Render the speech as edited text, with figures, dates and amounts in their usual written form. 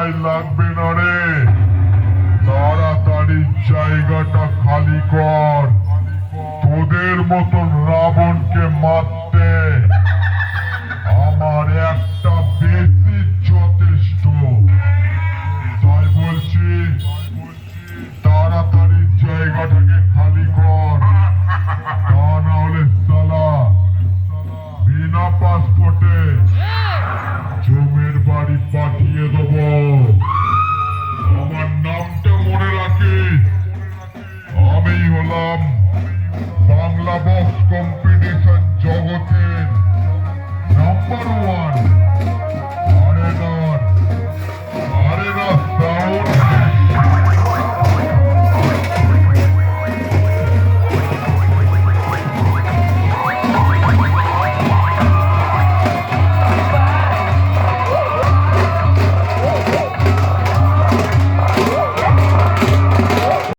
সময় লাগবে না রে, তাড়াতাড়ি জায়গাটা খালি কর। তোদের মতন রাবণকে মারতে আমার একটা বেশি যথেষ্ট। তাই বলছি তাড়াতাড়ি জায়গাটাকে খালি কর, তা না হলে সালা বিনা পাসপোর্টে জমের বাড়ি পাঠিয়ে দেবো। আমার নামটা মনে রাখিস, আমি হলাম বাংলা বক্স কম্পিটিশন জগতের নাম্বার 1